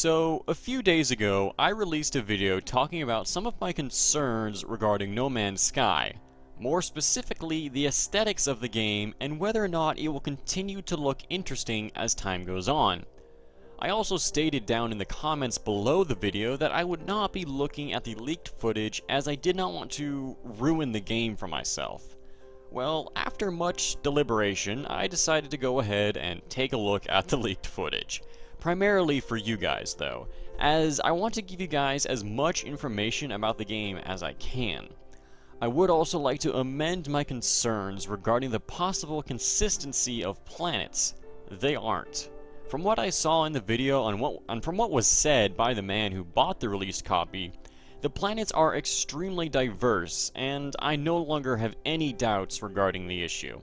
So, a few days ago, I released a video talking about some of my concerns regarding No Man's Sky. More specifically, the aesthetics of the game and whether or not it will continue to look interesting as time goes on. I also stated down in the comments below the video that I would not be looking at the leaked footage as I did not want to ruin the game for myself. Well, after much deliberation, I decided to go ahead and take a look at the leaked footage. Primarily for you guys though, as I want to give you guys as much information about the game as I can. I would also like to amend my concerns regarding the possible consistency of planets. They aren't. From what I saw in the video and from what was said by the man who bought the released copy, the planets are extremely diverse, and I no longer have any doubts regarding the issue.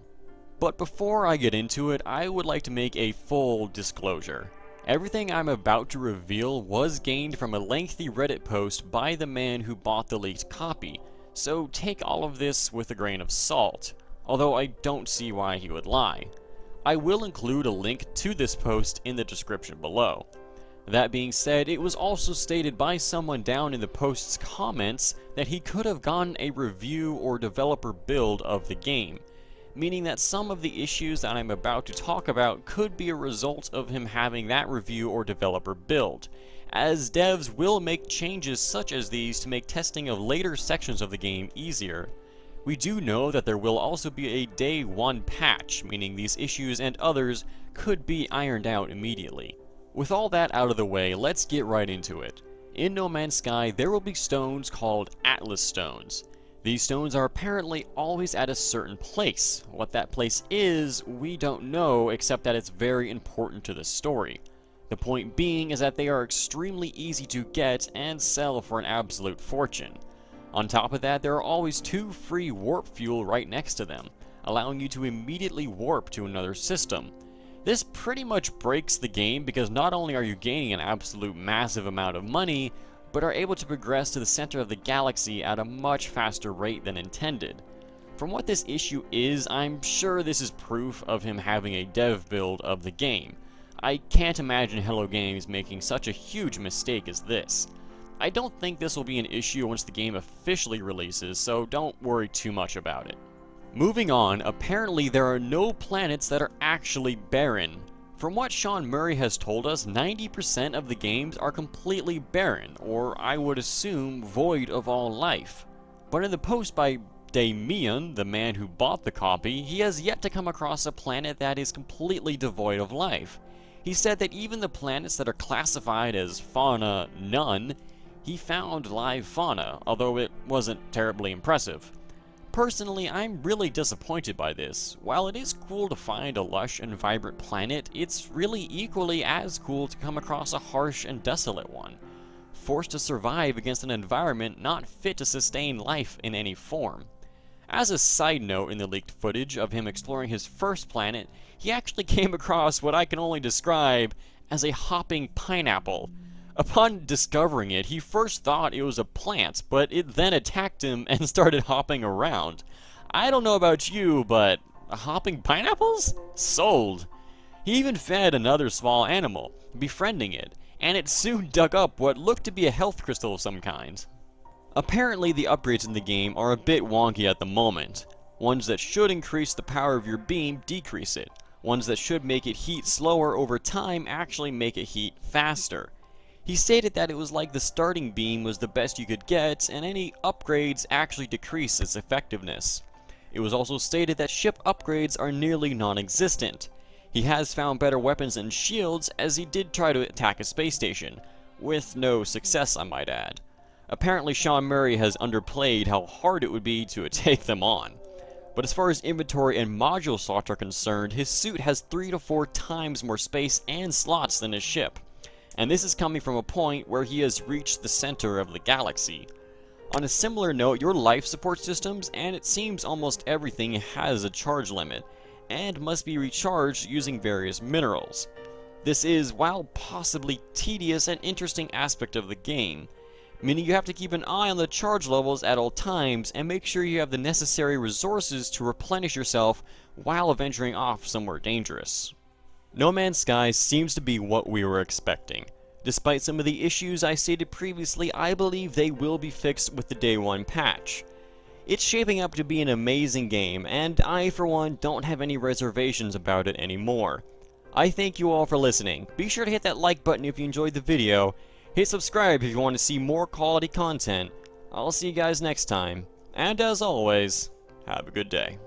But before I get into it, I would like to make a full disclosure. Everything I'm about to reveal was gained from a lengthy Reddit post by the man who bought the leaked copy, so take all of this with a grain of salt, although I don't see why he would lie. I will include a link to this post in the description below. That being said, it was also stated by someone down in the post's comments that he could have gotten a review or developer build of the game, meaning that some of the issues that I'm about to talk about could be a result of him having that review or developer build, as devs will make changes such as these to make testing of later sections of the game easier. We do know that there will also be a day one patch, meaning these issues and others could be ironed out immediately. With all that out of the way, let's get right into it. In No Man's Sky, there will be stones called Atlas Stones. These stones are apparently always at a certain place. What that place is, we don't know, except that it's very important to the story. The point being is that they are extremely easy to get and sell for an absolute fortune. On top of that, there are always 2 free warp fuel right next to them, allowing you to immediately warp to another system. This pretty much breaks the game because not only are you gaining an absolute massive amount of money, but are able to progress to the center of the galaxy at a much faster rate than intended. From what this issue is, I'm sure this is proof of him having a dev build of the game. I can't imagine Hello Games making such a huge mistake as this. I don't think this will be an issue once the game officially releases, so don't worry too much about it. Moving on, apparently there are no planets that are actually barren. From what Sean Murray has told us, 90% of the games are completely barren, or I would assume void of all life. But in the post by Damian, the man who bought the copy, he has yet to come across a planet that is completely devoid of life. He said that even the planets that are classified as fauna none, he found live fauna, although it wasn't terribly impressive. Personally, I'm really disappointed by this. While it is cool to find a lush and vibrant planet, it's really equally as cool to come across a harsh and desolate one, forced to survive against an environment not fit to sustain life in any form. As a side note in the leaked footage of him exploring his first planet, he actually came across what I can only describe as a hopping pineapple. Upon discovering it, he first thought it was a plant, but it then attacked him and started hopping around. I don't know about you, but hopping pineapples? Sold. He even fed another small animal, befriending it, and it soon dug up what looked to be a health crystal of some kind. Apparently the upgrades in the game are a bit wonky at the moment. Ones that should increase the power of your beam decrease it. Ones that should make it heat slower over time actually make it heat faster. He stated that it was like the starting beam was the best you could get, and any upgrades actually decrease its effectiveness. It was also stated that ship upgrades are nearly non-existent. He has found better weapons and shields, as he did try to attack a space station, with no success I might add. Apparently Sean Murray has underplayed how hard it would be to take them on. But as far as inventory and module slots are concerned, his suit has 3 to 4 times more space and slots than his ship. And this is coming from a point where he has reached the center of the galaxy. On a similar note, your life support systems, and it seems almost everything, has a charge limit, and must be recharged using various minerals. This is, while possibly tedious, an interesting aspect of the game, meaning you have to keep an eye on the charge levels at all times and make sure you have the necessary resources to replenish yourself while venturing off somewhere dangerous. No Man's Sky seems to be what we were expecting. Despite some of the issues I stated previously, I believe they will be fixed with the Day 1 patch. It's shaping up to be an amazing game, and I, for one, don't have any reservations about it anymore. I thank you all for listening. Be sure to hit that like button if you enjoyed the video. Hit subscribe if you want to see more quality content. I'll see you guys next time. And as always, have a good day.